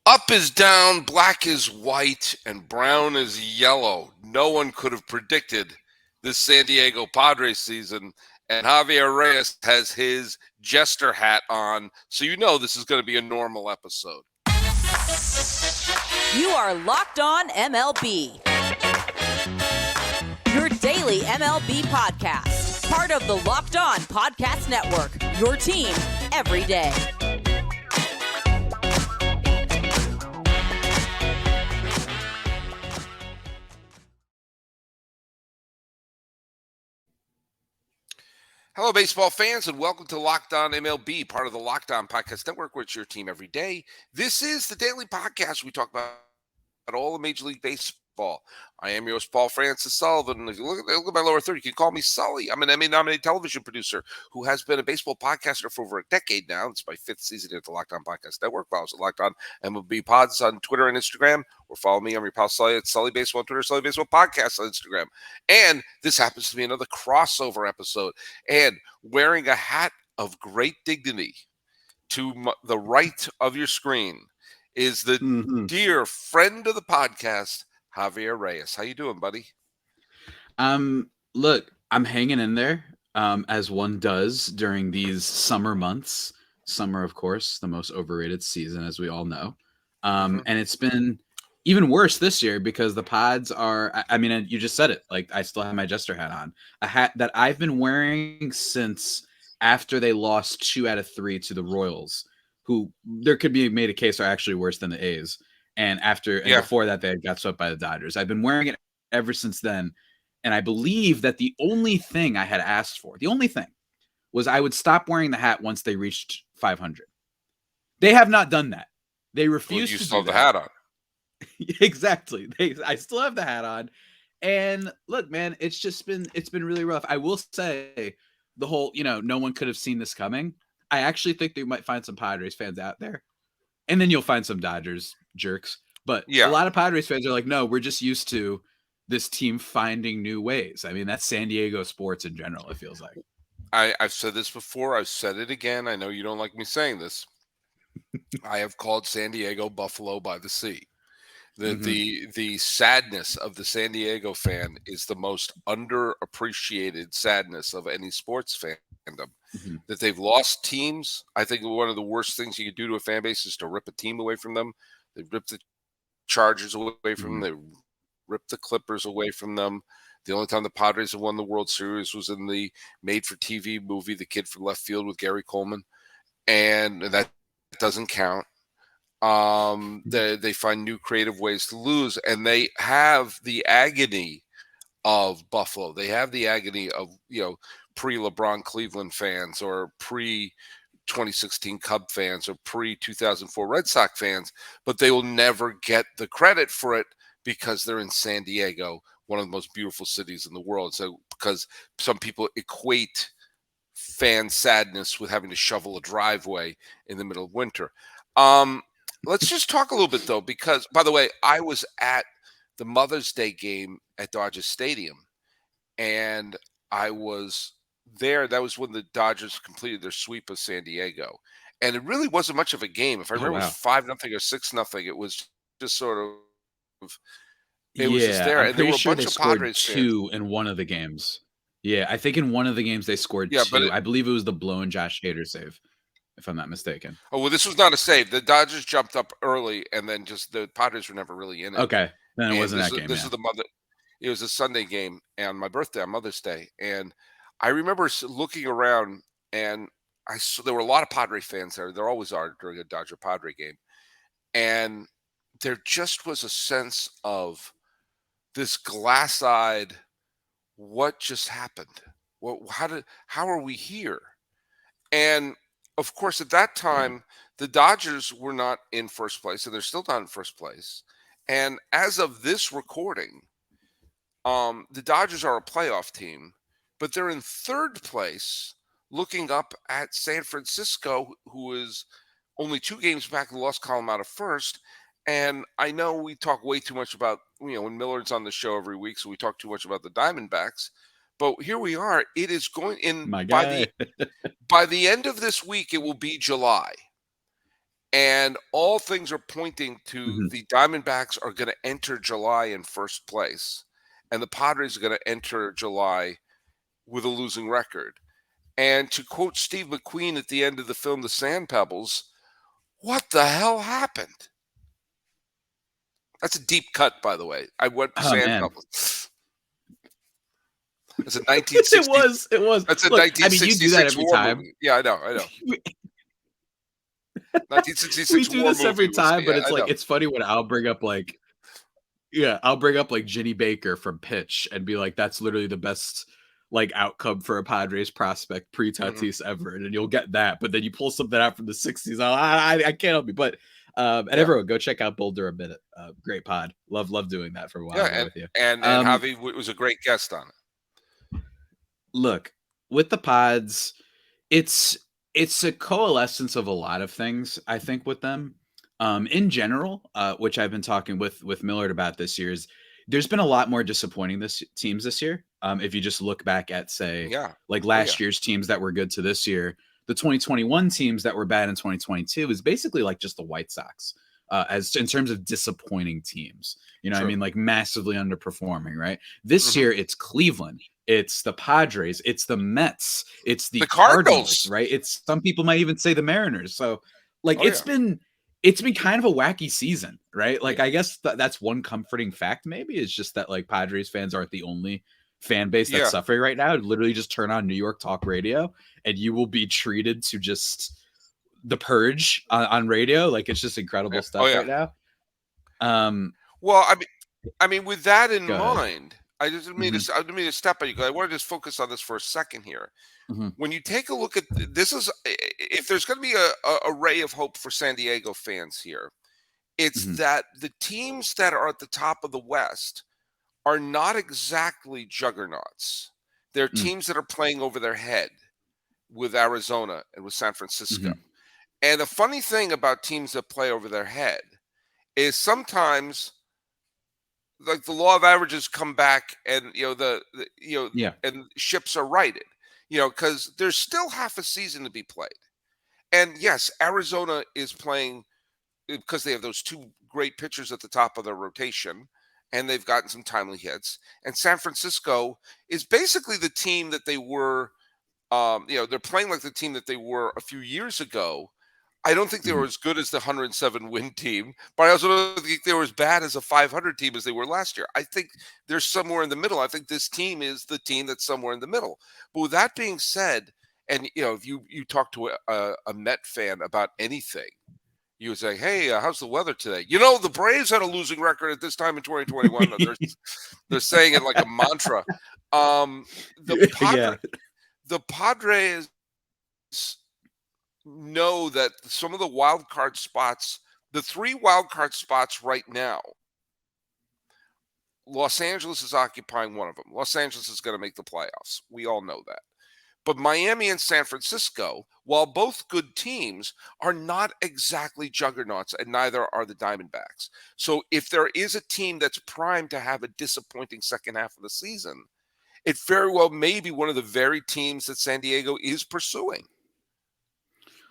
Up is down, black is white, and brown is yellow. No one could have predicted this San Diego Padres season. And Javier Reyes has his jester hat on, so you know this is going to be a normal episode. You are Locked On MLB, your daily MLB podcast. Part of the Locked On Podcast Network, your team every day. Hello, baseball fans, and welcome to Locked On MLB, part of the Locked On Podcast Network, where it's your team every day. This is the daily podcast. We talk about all of Major League Baseball. I am your host, Paul Francis Sullivan. If you look at my lower third, you can call me Sully. I'm an Emmy-nominated television producer who has been a baseball podcaster for over a decade now. It's my fifth season at the Locked On Podcast Network. Follow us at Locked On MLB Pods on Twitter and Instagram, or follow me. I'm your pal Sully at Sully Baseball on Twitter, Sully Baseball Podcast on Instagram. And this happens to be another crossover episode. And wearing a hat of great dignity to the right of your screen is the dear friend of the podcast, Javier Reyes. How you doing, buddy? Look, I'm hanging in there, as one does during these summer months. Summer, of course, the most overrated season, as we all know. And it's been even worse this year because the pods are, I mean, you just said it, like I still have my jester hat on, a hat that I've been wearing since after they lost 2 out of 3 to the Royals, who there could be made a case are actually worse than the A's. And before that, they got swept by the Dodgers. I've been wearing it ever since then. And I believe that the only thing I had asked for, was I would stop wearing the hat once they reached 500. They have not done that. They refused to do that. You still have the hat on. Exactly. I still have the hat on. And look, man, it's been really rough. I will say the whole, no one could have seen this coming. I actually think they might find some Padres fans out there. And then you'll find some Dodgers jerks. But a lot of Padres fans are like, no, we're just used to this team finding new ways. I mean, that's San Diego sports in general, it feels like. I've said this before. I've said it again. I know you don't like me saying this. I have called San Diego Buffalo by the Sea. The sadness of the San Diego fan is the most underappreciated sadness of any sports fandom. That they've lost teams. I think one of the worst things you could do to a fan base is to rip a team away from them. They ripped the Chargers away from them. They ripped the Clippers away from them. The only time the Padres have won the World Series was in the made-for-TV movie, The Kid from Left Field with Gary Coleman, and that doesn't count. They find new creative ways to lose, and they have the agony of Buffalo. They have the agony of, pre-LeBron Cleveland fans or pre-2016 Cub fans or pre-2004 Red Sox fans, but they will never get the credit for it because they're in San Diego, one of the most beautiful cities in the world. So because some people equate fan sadness with having to shovel a driveway in the middle of winter. Let's just talk a little bit, though, because, by the way, I was at the Mother's Day game at Dodger Stadium, and I was there. That was when the Dodgers completed their sweep of San Diego, and it really wasn't much of a game. If I remember, it was 5-0 or 6-0. It was just sort of, it was just there. I'm and there were a sure bunch they of scored Padres 2 in one of the games. Yeah, I think in one of the games they scored 2. But I believe it was the blown Josh Hader save, if I'm not mistaken. Oh, well, this was not a save. The Dodgers jumped up early, and then just the Padres were never really in it. Okay, then it wasn't that game. This is it was a Sunday game, and my birthday on Mother's Day, and I remember looking around, and I saw there were a lot of Padre fans there. There always are during a Dodger Padre game, and there just was a sense of this glass-eyed, what just happened? How are we here? And of course, at that time, the Dodgers were not in first place, and they're still not in first place. And as of this recording, the Dodgers are a playoff team, but they're in third place, looking up at San Francisco, who is only 2 games back in the loss column out of first. And I know we talk way too much about, when Millard's on the show every week, so we talk too much about the Diamondbacks. But here we are. It is going in by the end of this week. It will be July, And all things are pointing to Mhm. the Diamondbacks are going to enter July in first place, and the Padres are going to enter July with a losing record. And to quote Steve McQueen at the end of the film, The Sand Pebbles, what the hell happened? That's a deep cut, by the way. I went to Oh Sand man. Pebbles. That's a It 1960. was. It was. That's a Look, I mean, you do that 1966 every war time. movie. Yeah, I know. I know. We 1966 do war this every movie was. time, but Yeah, it's I like know. it's funny when I'll bring up like yeah, I'll bring up like Ginny Baker from Pitch and be like, that's literally the best like outcome for a Padres prospect pre Hmm. Tatis ever, and then you'll get that. But then you pull something out from the '60s, I can't help you. But and Yeah, everyone go check out Boulder a Minute. Great pod. Love doing that for a while yeah, there with you. and Javi was a great guest on it. Look, with the pods, it's it's a coalescence of a lot of things, I think, with them. In general, which I've been talking with Millard about this year, is there's been a lot more disappointing this teams this year. If you just look back at say Yeah. like Oh yeah. last year's teams that were good to this year, the 2021 teams that were bad in 2022 is basically like just the White Sox. As in terms of disappointing teams, you know, what I True. mean, like massively underperforming, right? This Hmm. year, it's Cleveland, it's the Padres, it's the Mets, it's The the Cardinals, Cardinals. right? It's some people might even say the Mariners. So like Oh yeah. it's been kind of a wacky season, right? Yeah. Like I guess that's one comforting fact maybe is just that like Padres fans aren't the only fan base that's Yeah. suffering right now. Literally just turn on New York talk radio and you will be treated to just the purge on radio. Like it's just Yeah. incredible Oh stuff yeah. right now. Um Well, I mean, with that in Go ahead. mind, I just Hmm. I didn't mean to step on you. 'Cause I want to just focus on this for a second here. Hmm. When you take a look at this, is if there's going to be a ray of hope for San Diego fans here, it's Hmm. that the teams that are at the top of the West are not exactly juggernauts. They're teams that are playing over their head with Arizona and with San Francisco. Hmm. And the funny thing about teams that play over their head is sometimes like the law of averages come back and Yeah. and ships are righted, because there's still half a season to be played. And yes, Arizona is playing because they have those two great pitchers at the top of their rotation and they've gotten some timely hits. And San Francisco is basically the team that they were. They're playing like the team that they were a few years ago. I don't think they were Hmm. as good as the 107 win team, but I also don't think they were as bad as a 500 team as they were last year. I think they're somewhere in the middle. I think this team is the team that's somewhere in the middle. But with that being said, and if you talk to a Met fan about anything, you would say, "Hey, how's the weather today?" The Braves had a losing record at this time in 2021. They're saying it like a mantra. The Yeah. Padres know that some of the wild card spots, the three wild card spots right now, Los Angeles is occupying one of them. Los Angeles is going to make the playoffs. We all know that. But Miami and San Francisco, while both good teams, are not exactly juggernauts, and neither are the Diamondbacks. So if there is a team that's primed to have a disappointing second half of the season, it very well may be one of the very teams that San Diego is pursuing.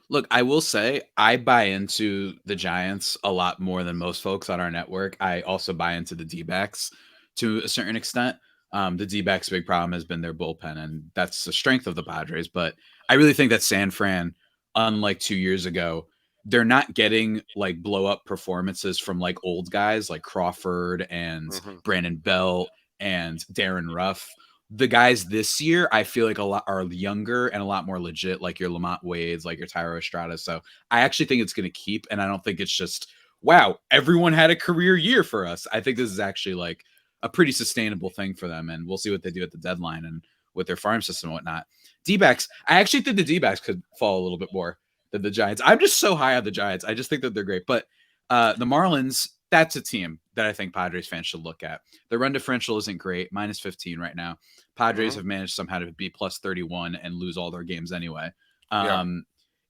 Look, I will say I buy into the Giants a lot more than most folks on our network. I also buy into the D-backs to a certain extent. The D-backs' big problem has been their bullpen, and that's the strength of the Padres. But I really think that San Fran, unlike 2 years ago, they're not getting like blow up performances from like old guys like Crawford and Hmm. Brandon Belt and Darren Ruff. The guys this year, I feel like a lot are younger and a lot more legit, like your Lamont Wades, like your Tyro Estrada. So I actually think it's going to keep, and I don't think it's just wow, everyone had a career year for us. I think this is actually like a pretty sustainable thing for them, and we'll see what they do at the deadline and with their farm system and whatnot. D-backs, I actually think the D-backs could fall a little bit more than the Giants. I'm just so high on the Giants. I just think that they're great, but the Marlins, that's a team that I think Padres fans should look at. The run differential isn't great, -15 right now. Padres Hmm. have managed somehow to be +31 and lose all their games anyway. Yeah.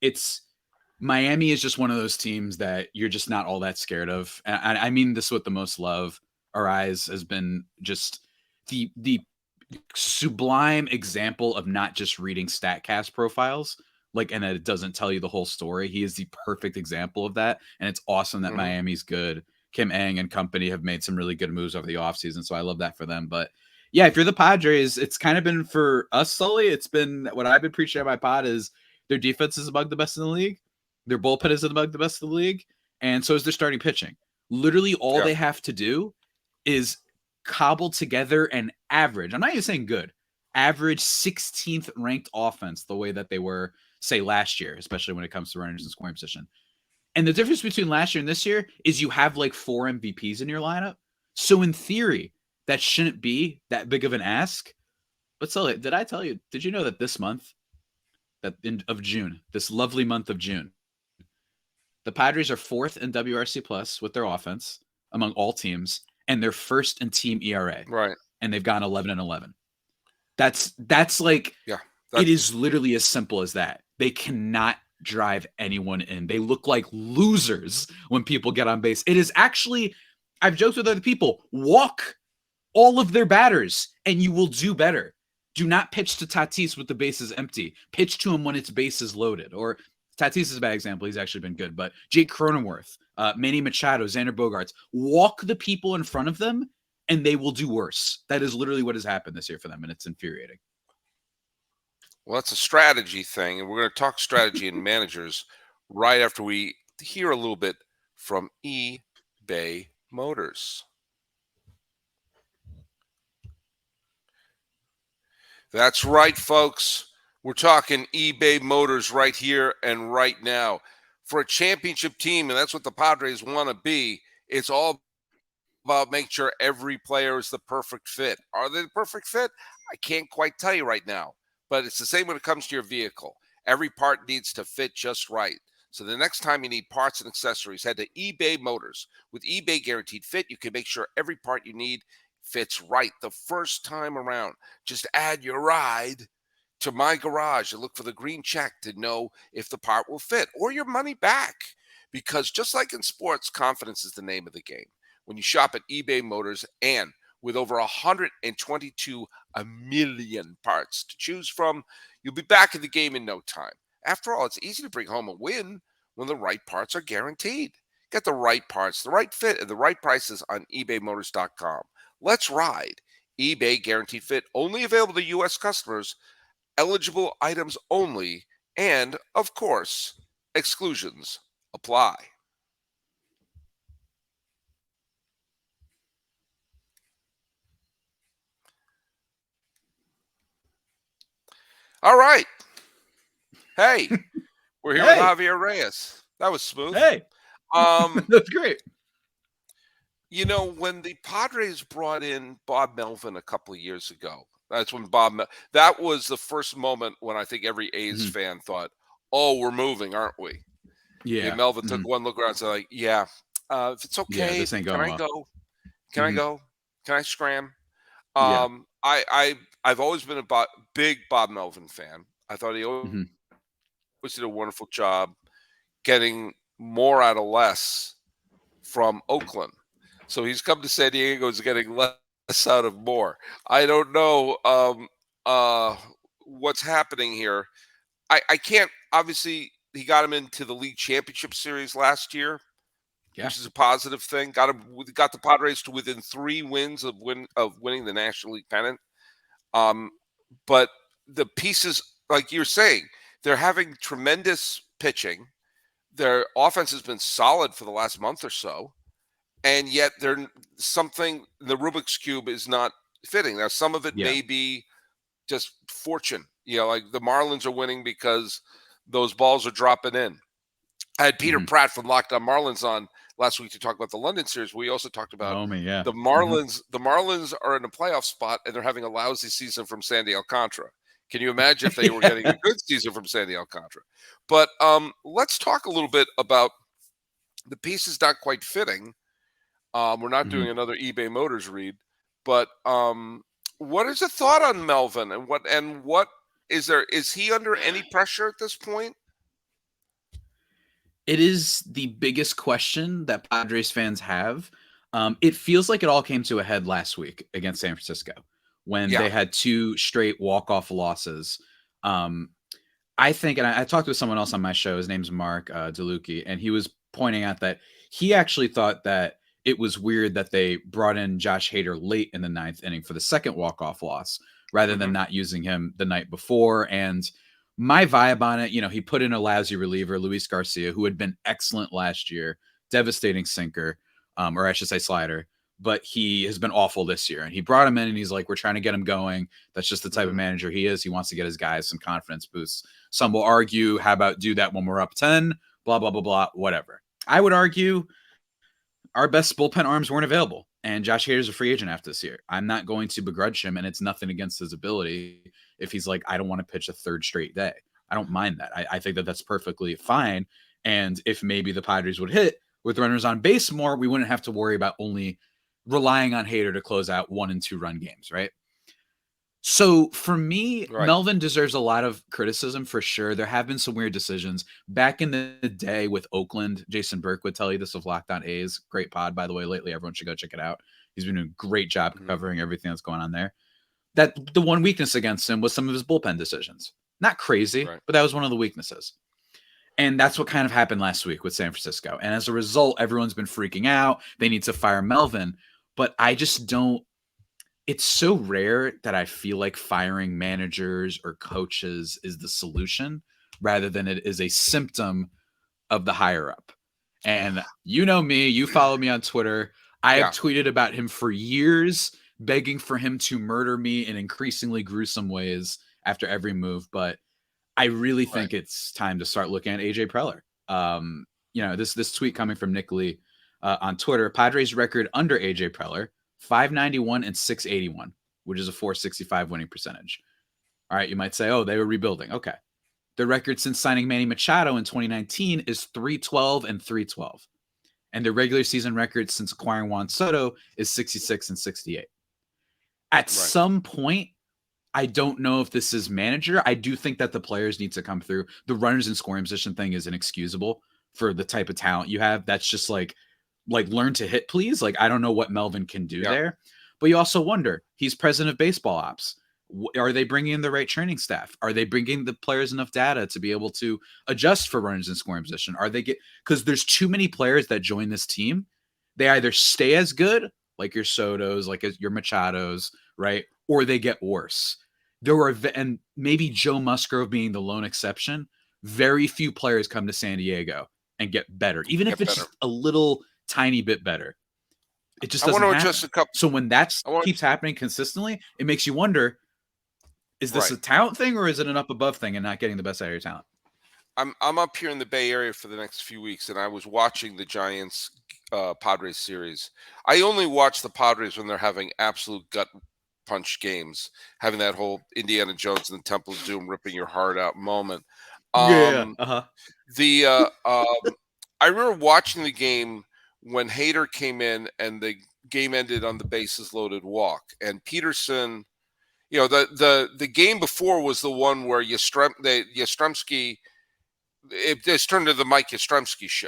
It's Miami is just one of those teams that you're just not all that scared of. And I mean this with the most love. Our eyes has been just the sublime example of not just reading Statcast profiles. like, and that it doesn't tell you the whole story. He is the perfect example of that. And it's awesome that Miami's good. Kim Ng and company have made some really good moves over the offseason. So I love that for them. But yeah, if you're the Padres, it's kind of been for us solely. It's been what I've been preaching at my pod is their defense is among the best in the league. Their bullpen is among the best in the league. And so is their starting pitching. Literally all they have to do is cobble together an average. I'm not even saying good. Average 16th ranked offense the way that they were, say, last year, especially when it comes to runners in scoring position. And the difference between last year and this year is you have like 4 MVPs in your lineup. So in theory, that shouldn't be that big of an ask. But so, did I tell you, did you know that this month, of June, this lovely month of June, the Padres are 4th in WRC plus with their offense among all teams, and they're 1st in team ERA. Right. And they've gone 11-11. That's like, it is literally as simple as that. They cannot drive anyone in. They look like losers when people get on base. It is actually, I've joked with other people, walk all of their batters and you will do better. Do not pitch to Tatis with the bases empty. Pitch to him when its base is loaded. Or Tatis is a bad example. He's actually been good. But Jake Cronenworth, Manny Machado, Xander Bogaerts, walk the people in front of them and they will do worse. That is literally what has happened this year for them, and it's infuriating. Well, it's a strategy thing, and we're going to talk strategy and managers right after we hear a little bit from eBay Motors. That's right, folks. We're talking eBay Motors right here and right now. For a championship team, and that's what the Padres want to be, it's all about making sure every player is the perfect fit. Are they the perfect fit? I can't quite tell you right now, but it's the same when it comes to your vehicle. Every part needs to fit just right. So the next time you need parts and accessories, head to eBay Motors. With eBay Guaranteed Fit, you can make sure every part you need fits right the first time around. Just add your ride to My Garage and look for the green check to know if the part will fit or your money back. Because just like in sports, confidence is the name of the game. When you shop at eBay Motors, and with over 122 million parts to choose from, you'll be back in the game in no time. After all, it's easy to bring home a win when the right parts are guaranteed. Get the right parts, the right fit, and the right prices on ebaymotors.com. Let's ride. eBay Guaranteed Fit, only available to U.S. customers, eligible items only, and, of course, exclusions apply. All right. Hey, we're here with Javier Reyes. That was smooth. Hey, that's great. You know, when the Padres brought in Bob Melvin a couple of years ago, that's when that was the first moment when I think every A's fan thought, "Oh, we're moving, aren't we?" Yeah. Melvin took one look around and said, "Like, if it's okay, this ain't going can I well. go? Can I go? Can I scram?" Yeah. I've always been a big Bob Melvin fan. I thought he always did a wonderful job getting more out of less from Oakland. So he's come to San Diego, is getting less out of more. I don't know what's happening here. I can't, obviously, he got him into the league championship series last year, which is a positive thing. Got the Padres to within 3 wins of winning the National League pennant. But the pieces, like you're saying, they're having tremendous pitching. Their offense has been solid for the last month or so, and yet the Rubik's Cube is not fitting. Now, some of it may be just fortune. You know, like the Marlins are winning because those balls are dropping in. I had Peter Pratt from Locked On Marlins on last week to talk about the London series. We also talked about the Marlins. The Marlins are in a playoff spot, and they're having a lousy season from Sandy Alcantara. Can you imagine if they were getting a good season from Sandy Alcantara? But let's talk a little bit about the pieces not quite fitting. We're not doing another eBay Motors read, but what is the thought on Melvin, and what is there? Is he under any pressure at this point? It is the biggest question that Padres fans have. It feels like it all came to a head last week against San Francisco when they had 2 straight walk-off losses. I think, and I talked with someone else on my show. His name's Mark DeLucchi, and he was pointing out that he actually thought that it was weird that they brought in Josh Hader late in the ninth inning for the second walk-off loss rather than Mm-hmm. not using him the night before. And my vibe on it, he put in a lousy reliever, Luis Garcia, who had been excellent last year, devastating sinker, or I should say slider, but he has been awful this year. And he brought him in, and he's like, we're trying to get him going. That's just the type of Mm-hmm. manager he is. He wants to get his guys some confidence boosts. Some will argue, how about do that when we're up 10, blah, blah, blah, blah, whatever. I would argue our best bullpen arms weren't available. And Josh Hader's a free agent after this year. I'm not going to begrudge him, and it's nothing against his ability if he's like, I don't want to pitch a third straight day. I don't mind that. I think that that's perfectly fine. And if maybe the Padres would hit with runners on base more, we wouldn't have to worry about only relying on Hader to close out 1 and 2 run games, right? So for me, Right. Melvin deserves a lot of criticism for sure. There have been some weird decisions. Back in the day with Oakland, Jason Burke would tell you this of Locked On A's. Great pod, by the way, lately. Everyone should go check it out. He's been doing a great job Mm-hmm. covering everything that's going on there. That the one weakness against him was some of his bullpen decisions. Not crazy, Right. but that was one of the weaknesses. And that's what kind of happened last week with San Francisco. And as a result, everyone's been freaking out. They need to fire Melvin. But I just don't. It's so rare that I feel like firing managers or coaches is the solution rather than it is a symptom of the higher up. And you know me, you follow me on Twitter. I have Yeah. tweeted about him for years, begging for him to murder me in increasingly gruesome ways after every move. But I really think Right. it's time to start looking at AJ Preller. This tweet coming from Nick Lee on Twitter: Padres record under AJ Preller, 591 and 681, which is a 465 winning percentage. All right, you might say, oh, they were rebuilding. Okay. Their record since signing Manny Machado in 2019 is 312 and 312. And their regular season record since acquiring Juan Soto is 66 and 68. At Right. some point, I don't know if this is manager. I do think that the players need to come through. The runners in scoring position thing is inexcusable for the type of talent you have. That's just like learn to hit, please. Like, I don't know what Melvin can do Yeah. there. But you also wonder, he's president of baseball ops. Are they bringing in the right training staff? Are they bringing the players enough data to be able to adjust for runners in scoring position? Are they because there's too many players that join this team. They either stay as good, like your Sotos, like your Machados, right? Or they get worse. There were, and maybe Joe Musgrove being the lone exception, very few players come to San Diego and get better, even if Get it's better. just a little tiny bit better. It just I want doesn't to happen. adjust a couple. So when that I want. keeps happening consistently, it makes you wonder, is this Right. a talent thing or is it an up above thing and not getting the best out of your talent? I'm up here in the Bay Area for the next few weeks, and I was watching the Giants Padres series. I only watch the Padres when they're having absolute gut punch games, having that whole Indiana Jones and the Temple of Doom ripping your heart out moment. Yeah. Um, the I remember watching the game when Hader came in and the game ended on the bases loaded walk, and Peterson. The game before was the one where Yastrzemski. It just turned into the Mike Yastrzemski show.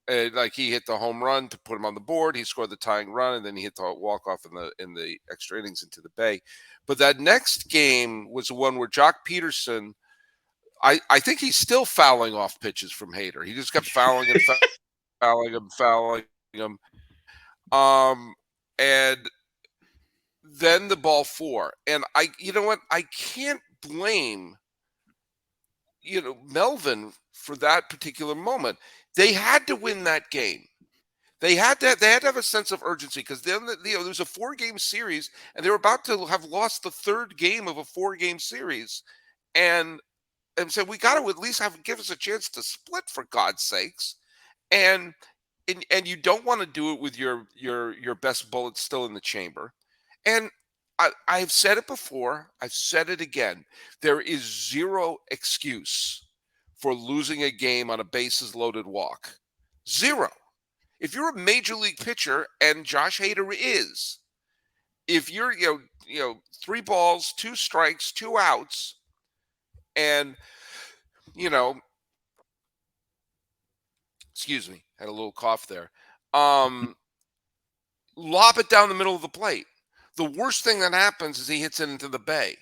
Like he hit the home run to put him on the board. He scored the tying run, and then he hit the walk off in the extra innings into the Bay. But that next game was the one where Jock Peterson. I think he's still fouling off pitches from Hader. He just kept fouling and fouling him. And then the ball four, and you know what? I can't blame Melvin for that particular moment. They had to win that game. They had to have a sense of urgency because then there was a 4-game series, and they were about to have lost the third game of a 4-game series, and said we got to at least give us a chance to split, for God's sakes. And you don't want to do it with your best bullet still in the chamber. And I've said it before. I've said it again. There is zero excuse for losing a game on a bases loaded walk. Zero. If you're a major league pitcher, and Josh Hader is, if you're 3 balls, 2 strikes, 2 outs, and excuse me, had a little cough there. Lob it down the middle of the plate. The worst thing that happens is he hits it into the Bay.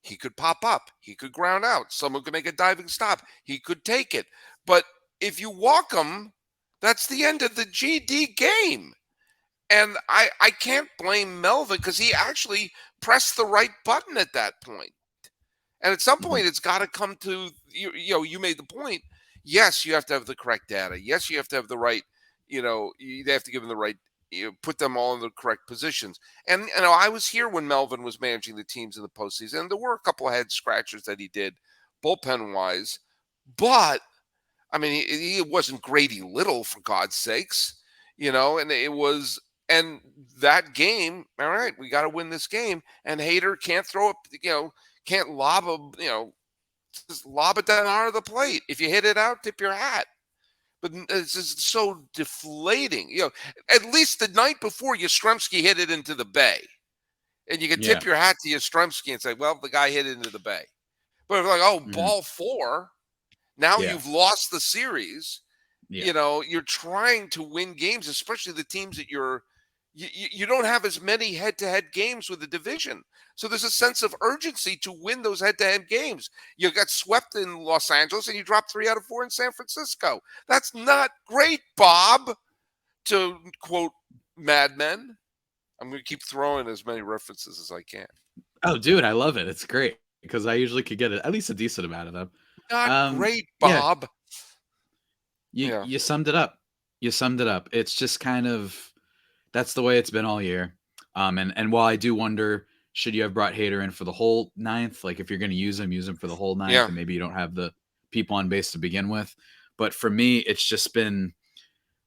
He could pop up. He could ground out. Someone could make a diving stop. He could take it. But if you walk him, that's the end of the GD game. And I can't blame Melvin because he actually pressed the right button at that point. And at some Mhm. point, it's got to come to you made the point. Yes, you have to have the correct data. Yes, you have to have the right. You have to give them the right. Put them all in the correct positions. And I was here when Melvin was managing the teams in the postseason. And there were a couple of head scratchers that he did, bullpen wise. But I mean, he wasn't Grady Little for God's sakes, And it was, and that game. All right, we got to win this game. And Hader can't throw it, can't lob just lob it down out of the plate. If you hit it out, tip your hat. But it's just so deflating. At least the night before, Yastrzemski hit it into the bay, and you can Yeah. tip your hat to Yastrzemski and say, "Well, the guy hit it into the bay." But if like, oh, Mhm. ball four, now Yeah. you've lost the series. Yeah. You're trying to win games, especially the teams that you don't have as many head-to-head games with the division. So there's a sense of urgency to win those head-to-head games. You got swept in Los Angeles and you dropped 3 out of 4 in San Francisco. That's not great, Bob, to quote Mad Men. I'm going to keep throwing as many references as I can. Oh, dude, I love it. It's great because I usually could get at least a decent amount of them. Not great, Yeah, Bob. you Yeah. you summed it up. You summed it up. It's just kind of that's the way it's been all year. And while I do wonder, should you have brought Hader in for the whole ninth? Like if you're going to use him for the whole ninth, Yeah. and maybe you don't have the people on base to begin with. But for me, it's just been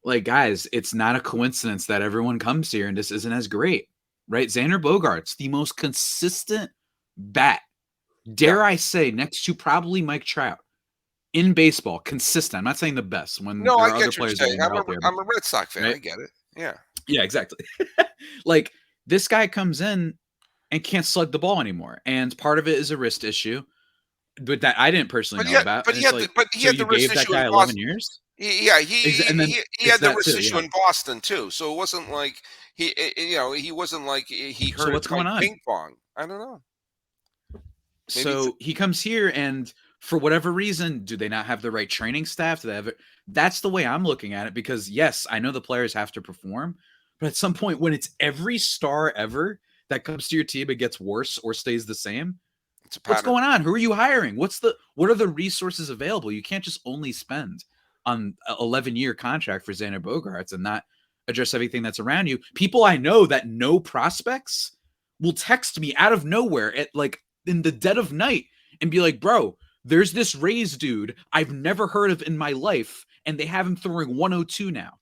like, guys, it's not a coincidence that everyone comes here and this isn't as great, right? Xander Bogaerts, the most consistent bat, Yeah. dare I say, next to probably Mike Trout in baseball, consistent. I'm not saying the best when No, there I are get other what you're players that are saying. more healthier, but I'm a Red Sox fan. right? I get it. Yeah. Yeah, exactly. Like this guy comes in and can't slug the ball anymore, and part of it is a wrist issue, but that I didn't personally But know yeah, about. but And it's like, he so had the you wrist gave that issue in guy 11 Boston. years, Yeah, and then he it's had the that wrist too. issue Yeah. in Boston too. So it wasn't like he wasn't like he So hurt it what's going playing on? ping pong. I don't know. Maybe it's So he comes here, and for whatever reason, do they not have the right training staff? Do they have it? That's the way I'm looking at it. Because yes, I know the players have to perform, but at some point, when it's every star ever that comes to your team, it gets worse or stays the same. it's a What's pattern. going on? Who are you hiring? What are the resources available? You can't just only spend on an 11-year contract for Xander Bogaerts and not address everything that's around you. People I know that know prospects will text me out of nowhere at like in the dead of night and be like, bro, there's this Rays dude I've never heard of in my life, and they have him throwing 102 now.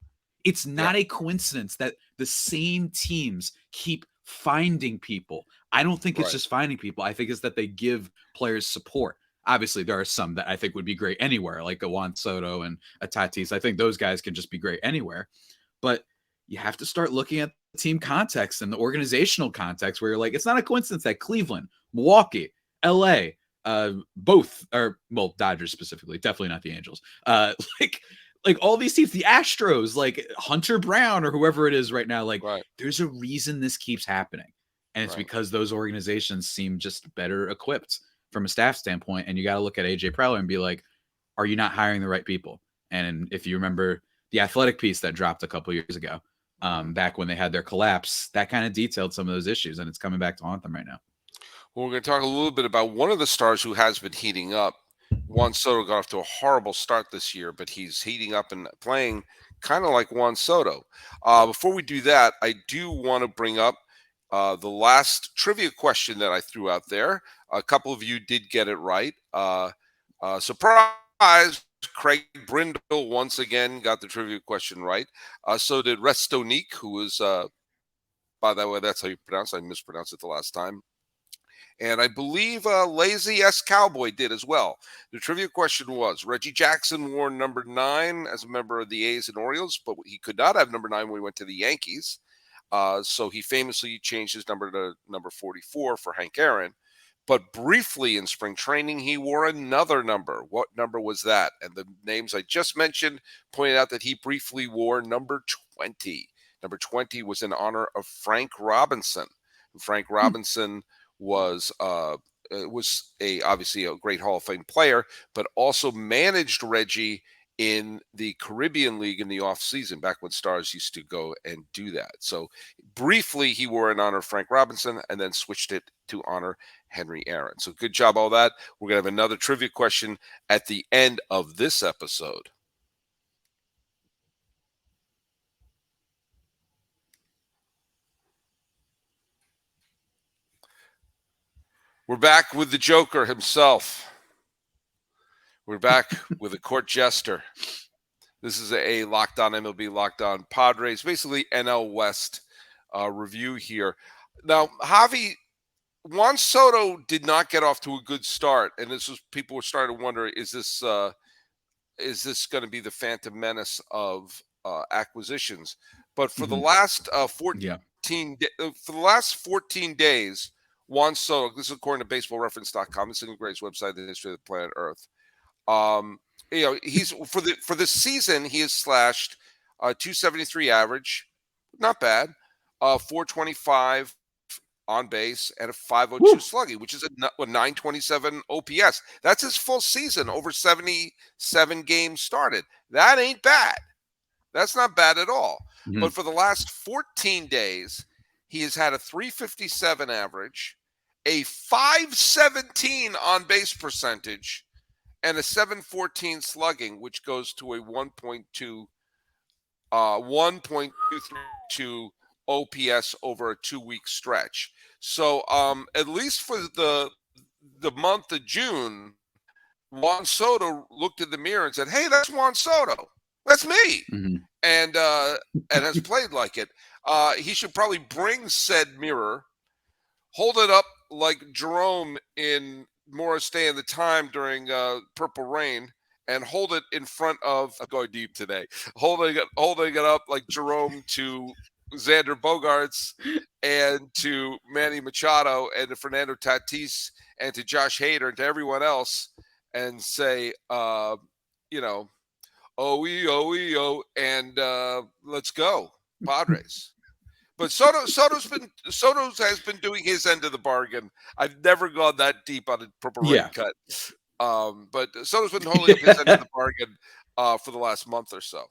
It's Yeah, not a coincidence that the same teams keep finding people. I don't think it's right. just finding people. I think it's that they give players support. Obviously, there are some that I think would be great anywhere, like a Juan Soto and a Tatis. I think those guys can just be great anywhere. But you have to start looking at the team context and the organizational context where you're like, it's not a coincidence that Cleveland, Milwaukee, LA, both are, well, Dodgers specifically, definitely not the Angels. Like like all these teams, the Astros, like Hunter Brown or whoever it is right now, like Right, there's a reason this keeps happening. And it's right. because those organizations seem just better equipped from a staff standpoint. And you got to look at AJ Preller and be like, are you not hiring the right people? And if you remember the athletic piece that dropped a couple years ago, Mhm. back when they had their collapse, that kind of detailed some of those issues, and it's coming back to haunt them right now. Well, we're going to talk a little bit about one of the stars who has been heating up. Juan Soto got off to a horrible start this year, but he's heating up and playing kind of like Juan Soto. Before we do that, I do want to bring up the last trivia question that I threw out there. A couple of you did get it right. Surprise! Craig Brindle once again got the trivia question right. So did Restonique, who was, by the way, that's how you pronounce it. I mispronounced it the last time. And I believe Lazy S Cowboy did as well. The trivia question was Reggie Jackson wore number 9 as a member of the A's and Orioles, but he could not have number 9 when he went to the Yankees. So he famously changed his number to number 44 for Hank Aaron. But briefly in spring training, he wore another number. What number was that? And the names I just mentioned pointed out that he briefly wore number 20. Number 20 was in honor of Frank Robinson. Frank Hmm. Robinson was was obviously a great Hall of Fame player, but also managed Reggie in the Caribbean League in the offseason, back when stars used to go and do that. So briefly, he wore in honor of Frank Robinson and then switched it to honor Henry Aaron. So good job, all that. We're going to have another trivia question at the end of this episode. We're back with the Joker himself. We're back with a court jester. This is a Locked On MLB, Locked On Padres, basically NL West review here. Now, Javi, Juan Soto did not get off to a good start, and this was people were starting to wonder: is this going to be the Phantom Menace of acquisitions? But for the last 14 for the last 14 days, Juan Soto. This is according to BaseballReference.com. This is the greatest website in the history of the planet Earth. He's for this season he has slashed 273 average, not bad, 425 on base and a 502 slugging, which is a 927 OPS. That's his full season over 77 games started. That ain't bad. That's not bad at all. But for the last 14 days, he has had a 357 average, a 517 on base percentage, and a 714 slugging, which goes to a 1.232 OPS over a 2-week stretch. So at least for the month of June, Juan Soto looked in the mirror and said, "Hey, that's Juan Soto. That's me," and has played like it. He should probably bring said mirror, hold it up like Jerome in Morris Day and the Time during Purple Rain, and hold it in front of. I'm going deep today. Holding it up like Jerome to Xander Bogaerts and to Manny Machado and to Fernando Tatis and to Josh Hader and to everyone else, and say, "Oh, and let's go, Padres." But Soto's has been doing his end of the bargain. I've never gone that deep on a Purple Rain cut. But Soto's been holding up his end of the bargain for the last month or so.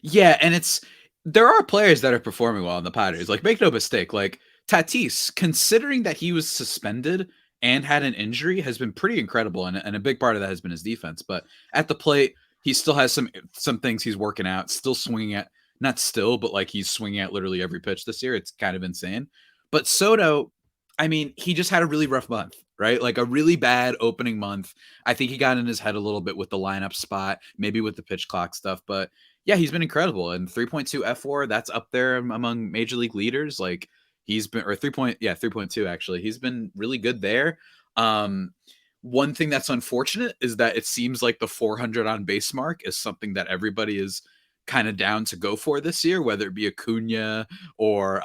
Yeah, and there are players that are performing well in the Padres. Like, make no mistake, like Tatis, considering that he was suspended and had an injury, has been pretty incredible, and a big part of that has been his defense. But at the plate, he still has some things he's working out, still swinging at. Not still, but like he's swinging at literally every pitch this year. It's kind of insane. But Soto, I mean, he just had a really rough month, right? Like a really bad opening month. I think he got in his head a little bit with the lineup spot, maybe with the pitch clock stuff. But yeah, he's been incredible. And 3.2 F4, that's up there among major league leaders. Like he's been, or 3.2 actually. He's been really good there. One thing that's unfortunate is that it seems like the 400 on base mark is something that everybody is kind of down to go for this year, whether it be Acuna or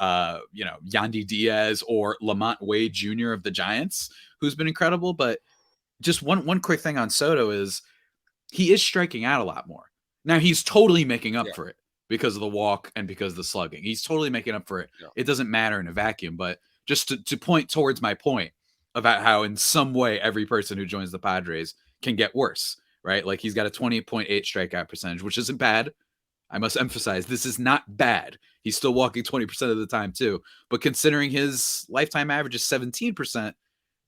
Yandy Diaz or Lamont Wade Jr. of the Giants, who's been incredible. But just one quick thing on Soto is he is striking out a lot more. Now he's totally making up for it because of the walk and because of the slugging. He's totally making up for it. Yeah. It doesn't matter in a vacuum, but just to point towards my point about how in some way every person who joins the Padres can get worse, right? Like he's got a 20.8 strikeout percentage, which isn't bad. I must emphasize, this is not bad. He's still walking 20% of the time too. But considering his lifetime average is 17%,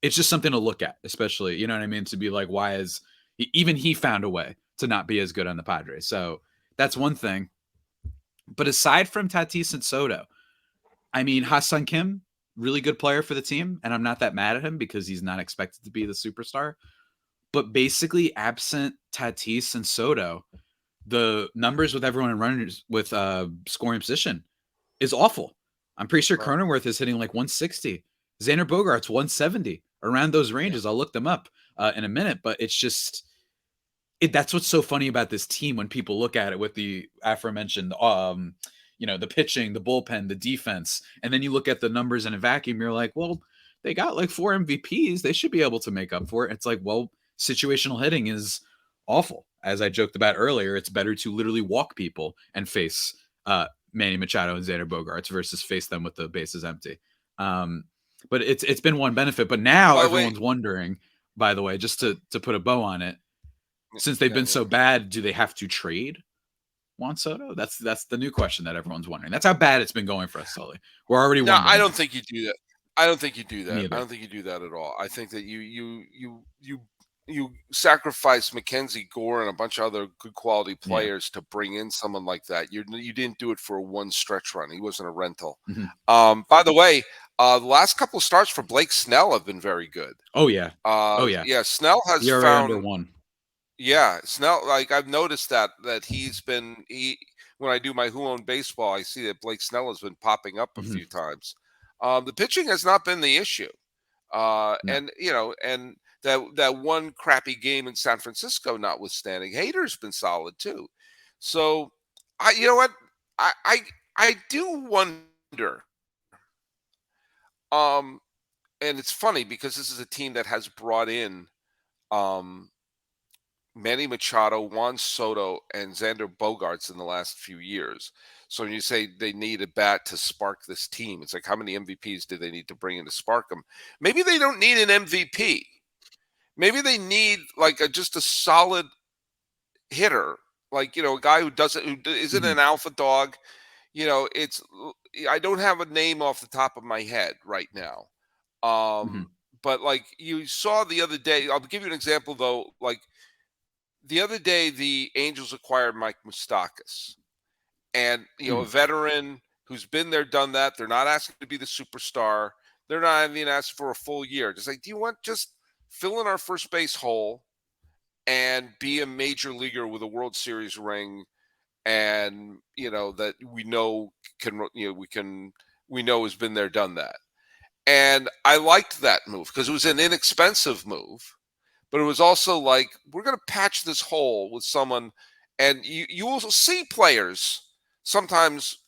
it's just something to look at, especially, you know what I mean? To be like, why is even he found a way to not be as good on the Padres? So that's one thing. But aside from Tatis and Soto, I mean, Ha-Seong Kim, really good player for the team. And I'm not that mad at him because he's not expected to be the superstar. But basically, absent Tatis and Soto, the numbers with everyone in runners with scoring position is awful. I'm pretty sure Cronenworth is hitting like 160. Xander Bogaerts 170, around those ranges. I'll look them up in a minute, but it's just that's what's so funny about this team when people look at it with the aforementioned the pitching, the bullpen, the defense, and then you look at the numbers in a vacuum, you're like, well, they got like 4 MVPs. They should be able to make up for it. It's like, well, situational hitting is awful. As I joked about earlier, it's better to literally walk people and face Manny Machado and Xander Bogaerts versus face them with the bases empty. But it's been one benefit. But now By the way, everyone's wondering, by the way, just to put a bow on it, since they've yeah, been yeah. so bad, do they have to trade Juan Soto? That's the new question that everyone's wondering. That's how bad it's been going for us, Sully. We're already No, I wondering. don't think you do that. I don't think you do Me that. I either. don't think you do that at all. I think that you sacrifice Mackenzie Gore and a bunch of other good quality Yeah. players to bring in someone like that. You didn't do it for a one stretch run. He wasn't a rental. Mm-hmm. By the way, the last couple of starts for Blake Snell have been very good. Oh yeah. Oh yeah. Yeah, Snell has ERA under found. 1. Yeah, Snell. Like I've noticed that he when I do my Who Owned Baseball, I see that Blake Snell has been popping up a Mm-hmm. few times. The pitching has not been the issue, No. and and that one crappy game in San Francisco, notwithstanding, Hader's been solid too. So, you know what, I I, I do wonder. Um, and it's funny because this is a team that has brought in um Manny Machado, Juan Soto, and Xander Bogaerts in the last few years. So when you say they need a bat to spark this team, it's like how many MVPs do they need to bring in to spark them? Maybe they don't need an MVP. Maybe they need like just a solid hitter, like a guy who isn't Mm-hmm. an alpha dog. It's I don't have a name off the top of my head right now. Mm-hmm. But like you saw the other day, I'll give you an example though. Like the other day, the Angels acquired Mike Moustakas, and a Mm-hmm. veteran who's been there, done that. They're not asking to be the superstar. They're not even asking for a full year. Just like, do you want just fill in our first base hole and be a major leaguer with a World Series ring, and that we know we know has been there, done that. And I liked that move because it was an inexpensive move, but it was also like we're going to patch this hole with someone, and you will see players sometimes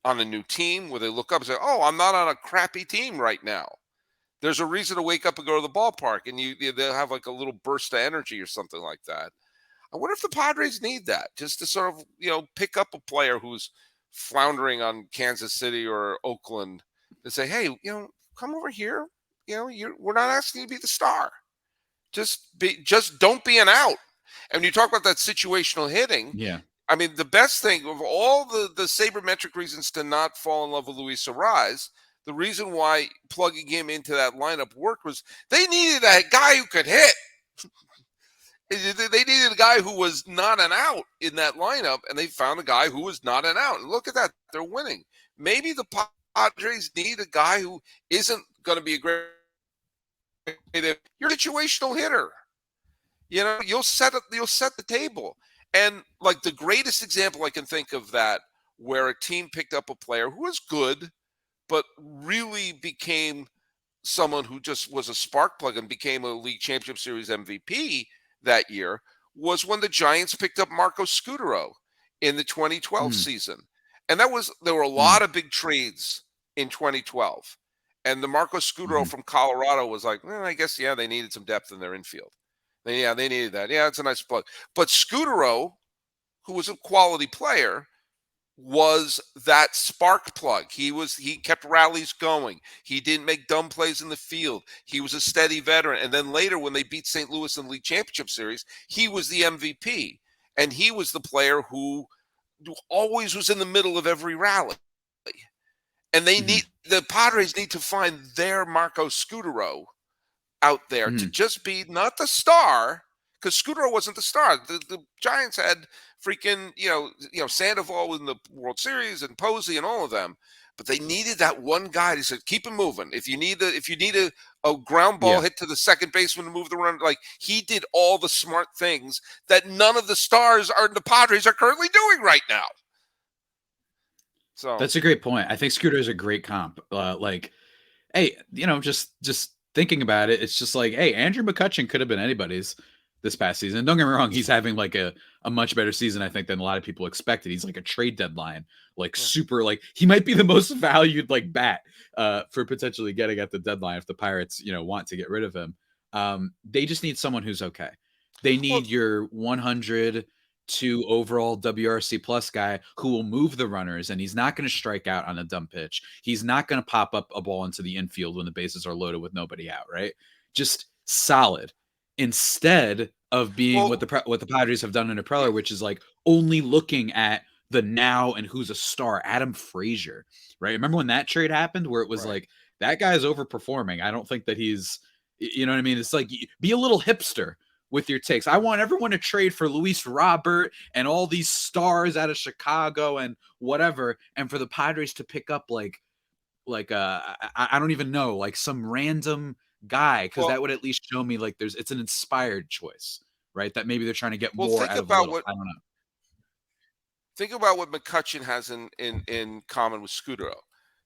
on a new team where they look up and say, "Oh, I'm not on a crappy team right now." There's a reason to wake up and go to the ballpark, and they'll have like a little burst of energy or something like that. I wonder if the Padres need that just to sort of pick up a player who's floundering on Kansas City or Oakland to say, "Hey, come over here. We're not asking you to be the star. Just don't be an out." And when you talk about that situational hitting, Yeah. I mean, the best thing of all the sabermetric reasons to not fall in love with Luis Arise, the reason why plugging him into that lineup worked was they needed a guy who could hit. They needed a guy who was not an out in that lineup, and they found a guy who was not an out. And look at that, they're winning. Maybe the Padres need a guy who isn't going to be a great. You're a situational hitter. You'll set the table. And like the greatest example I can think of that, where a team picked up a player who was good, but really became someone who just was a spark plug and became a league championship series MVP that year, was when the Giants picked up Marco Scutaro in the 2012 Mm-hmm. season. And there were a Mm-hmm. lot of big trades in 2012. And the Marco Scutaro Mm-hmm. from Colorado was like, I guess, yeah, they needed some depth in their infield. They needed that. Yeah, it's a nice plug. But Scutaro, who was a quality player, was that spark plug. He kept rallies going. He didn't make dumb plays in the field. He was a steady veteran. And then later, when they beat St. Louis in the league championship series, he was the MVP. And he was the player who always was in the middle of every rally. And Mm-hmm. the Padres need to find their Marco Scutaro out there to Mm-hmm. just be not the star, because Scudero wasn't the star. The Giants had freaking Sandoval in the World Series and Posey and all of them, but they needed that one guy. He said, "Keep him moving. If you need a ground ball Yeah. hit to the second baseman to move the run," like he did all the smart things that none of the stars are the Padres are currently doing right now. So That's a great point. I think Scooter is a great comp. Hey, just thinking about it, it's just like, hey, Andrew McCutchen could have been anybody's this past season. Don't get me wrong, he's having like a much better season, I think, than a lot of people expected. He's like a trade deadline, like yeah. super, like he might be the most valued like bat for potentially getting at the deadline if the Pirates, want to get rid of him. They just need someone who's okay. They Well, need your 100 to overall WRC plus guy who will move the runners, and he's not going to strike out on a dumb pitch. He's not going to pop up a ball into the infield when the bases are loaded with nobody out, right? Just solid. Instead of being Well, what the Padres have done under Preller, which is like only looking at the now and who's a star, Adam Frazier, right? Remember when that trade happened where it was right. like, that guy's overperforming. I don't think that he's, you know what I mean? It's like, be a little hipster with your takes. I want everyone to trade for Luis Robert and all these stars out of Chicago and whatever, and for the Padres to pick up I don't even know, like some random guy, because Well, that would at least show me like it's an inspired choice, right? That maybe they're trying to get well, more out of a little. I don't know. think about what McCutchen has in common with Scudero.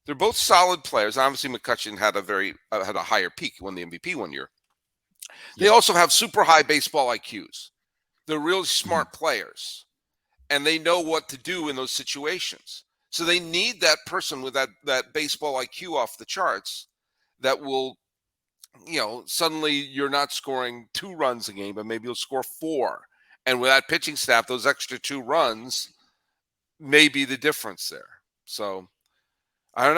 They're both solid players. Obviously, McCutchen had had a higher peak, won the MVP one year. They Yeah. also have super high baseball IQs. They're really Mhm. smart players, and they know what to do in those situations. So they need that person with that baseball IQ off the charts that will, suddenly you're not scoring 2 runs a game, but maybe you'll score 4. And with that pitching staff, those extra 2 runs may be the difference there. So I don't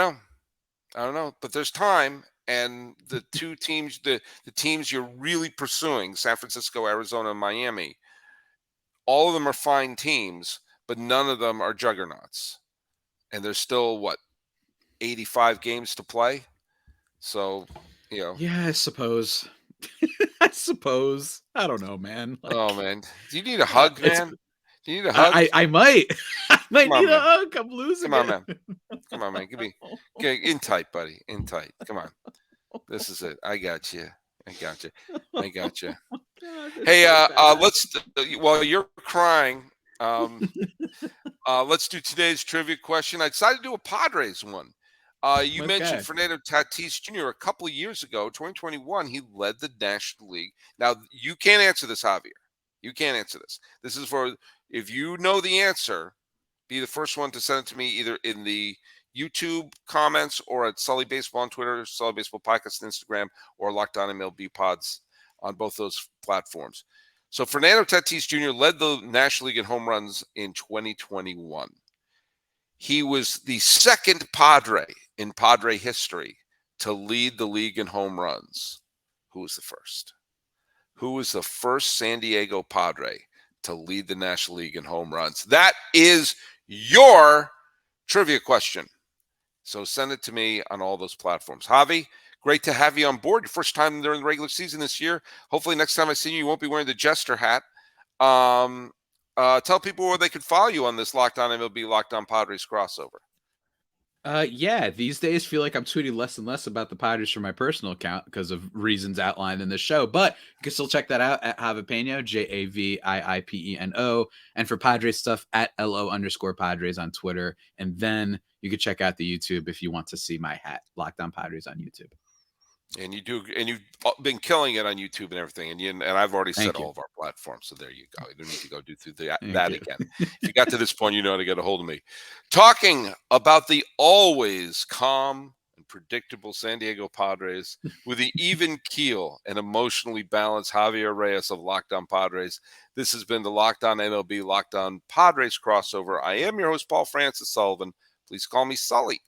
know. But there's time, and the two teams, the teams you're really pursuing, San Francisco, Arizona, and Miami, all of them are fine teams, but none of them are juggernauts. And there's still 85 games to play. So, Yeah, I suppose. I suppose. I don't know, man. oh Like, man, do you need a hug, it's man? Do you need a hug? I might I might Come need on, a man. hug. I'm losing Come on, it. man. Come on, man. Get in tight, buddy. In tight. Come on. This is it. I got you. I got you. I got you. God, it's Hey, so bad. while you're crying, um, let's do today's trivia question. I decided to do a Padres one. You mentioned Okay. Fernando Tatis Jr. a couple of years ago, 2021. He led the National League. Now, you can't answer this, Javier. You can't answer this. This is for, if you know the answer, be the first one to send it to me either in the YouTube comments or at Sully Baseball on Twitter, Sully Baseball Podcast on Instagram, or Locked On MLB Pods on both those platforms. So Fernando Tatis Jr. led the National League in home runs in 2021. He was the second Padre in Padre history to lead the league in home runs. Who was the first? Who was the first San Diego Padre to lead the National League in home runs? That is your trivia question. So send it to me on all those platforms. Javi, great to have you on board. Your first time during the regular season this year. Hopefully next time I see you, you won't be wearing the jester hat. Tell people where they could follow you on this Locked On MLB, Locked On Padres crossover. Yeah, these days feel like I'm tweeting less and less about the Padres from my personal account because of reasons outlined in the show. But you can still check that out at Javipeno, JAVIIPENO, and for Padres stuff at LO_Padres on Twitter. And then you can check out the YouTube if you want to see my hat, Locked On Padres on YouTube. And you've been killing it on YouTube and everything. And I've already said Thank you. all of our platforms. So there you go. You don't need to go do through that Thank you. again. If you got to this point, you know how to get a hold of me. Talking about the always calm and predictable San Diego Padres with the even keel and emotionally balanced Javier Reyes of Locked On Padres. This has been the Locked On MLB, Locked On Padres crossover. I am your host, Paul Francis Sullivan. Please call me Sully.